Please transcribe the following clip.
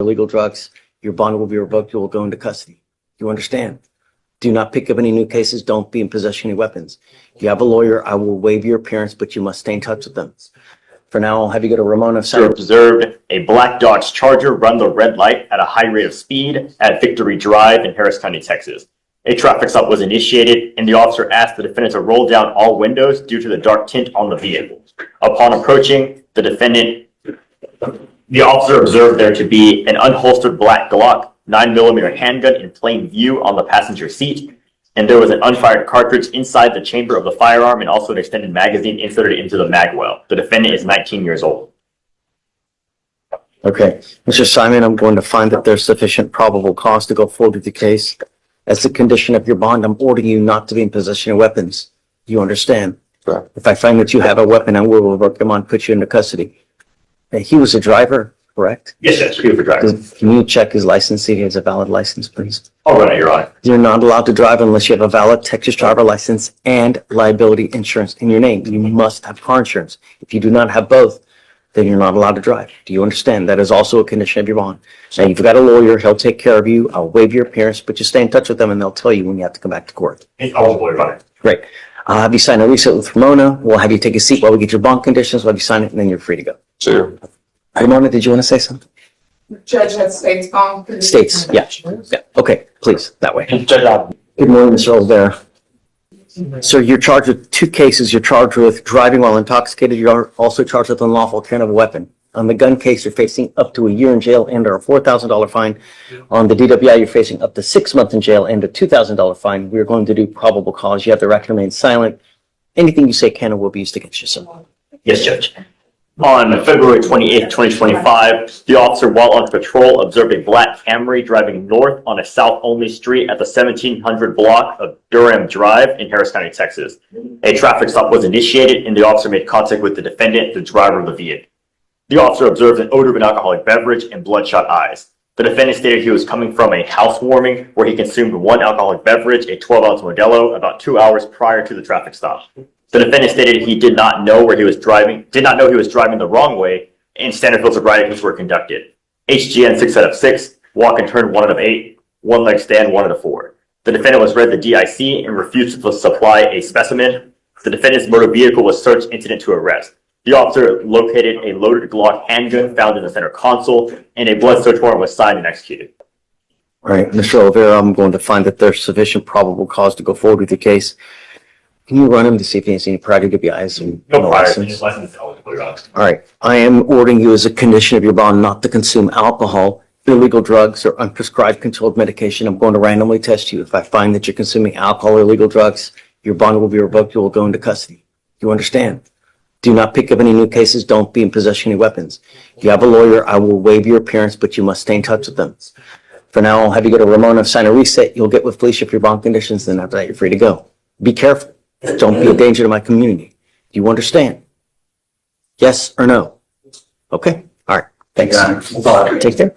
illegal drugs. Your bond will be revoked. You will go into custody. You understand? Do not pick up any new cases. Don't be in possession of any weapons. If you have a lawyer, I will waive your appearance, but you must stay in touch with them. For now, I'll have you go to Ramona. Observed a black Dodge Charger run the red light at a high rate of speed at Victory Drive in Harris County, Texas. A traffic stop was initiated, and the officer asked the defendant to roll down all windows due to the dark tint on the vehicle. Upon approaching the defendant, the officer observed there to be an unholstered black Glock 9mm handgun in plain view on the passenger seat, and there was an unfired cartridge inside the chamber of the firearm and also an extended magazine inserted into the mag well. The defendant is 19 years old. Okay. Mr. Simon, I'm going to find that there's sufficient probable cause to go forward with the case. As a condition of your bond, I'm ordering you not to be in possession of weapons. You understand? Correct. If I find that you have a weapon, I will revoke him and put you into custody. He was a driver, correct? Yes, yes, he was driving. Can you check his license, see if he has a valid license, please? All right, Your Honor. You're not allowed to drive unless you have a valid Texas driver license and liability insurance in your name. You must have car insurance. If you do not have both, then you're not allowed to drive. Do you understand? That is also a condition of your bond. Now, you've got a lawyer. He'll take care of you. I'll waive your appearance, but you stay in touch with them and they'll tell you when you have to come back to court. Great. I'll have you sign a reset with Ramona. We'll have you take a seat while we get your bond conditions. We'll have you sign it and then you're free to go. Sure. Ramona, did you want to say something? Judge had states bond. States, yeah. Yeah. Okay, please, that way. Judge, Good morning, Mr. Olvera. Sir, you're charged with 2 cases. You're charged with driving while intoxicated. You're also charged with unlawful carrying of a weapon. On the gun case, you're facing up to a year in jail and or a $4,000 fine. On the DWI, you're facing up to 6 months in jail and a $2,000 fine. We're going to do probable cause. You have the right to remain silent. Anything you say can or will be used against you, sir. yes, Judge. On February 28th, 2025, the officer, while on patrol, observed a black Camry driving north on a south-only street at the 1700 block of Durham Drive in Harris County, Texas. A traffic stop was initiated, and the officer made contact with the defendant, the driver of the vehicle. The officer observed an odor of an alcoholic beverage and bloodshot eyes. The defendant stated he was coming from a housewarming where he consumed 1 alcoholic beverage, a 12-ounce Modelo, about 2 hours prior to the traffic stop. The defendant stated he did not know he was driving the wrong way, and standard field sobriety tests were conducted. HGN 6 out of 6, walk and turn 1 out of 8, 1 leg stand 1 out of 4. The defendant was read the DIC and refused to supply a specimen. The defendant's motor vehicle was searched incident to arrest. The officer located a loaded Glock handgun found in the center console, and a blood search warrant was signed and executed. All right, Mr. Olvera, I'm going to find that there's sufficient probable cause to go forward with the case. Can you run him to see if he has any prior DWIs? No prior, his license is eligible. All right. I am ordering you as a condition of your bond not to consume alcohol, illegal drugs, or unprescribed controlled medication. I'm going to randomly test you. If I find that you're consuming alcohol or illegal drugs, your bond will be revoked. You will go into custody. You understand? Do not pick up any new cases. Don't be in possession of any weapons. If you have a lawyer, I will waive your appearance, but you must stay in touch with them. For now, I'll have you go to Ramona, sign a reset. You'll get with Felicia for your bond conditions. Then after that, you're free to go. Be careful. Don't be a danger to my community. Do you understand? Yes or no? Okay. All right. Thanks. Take care.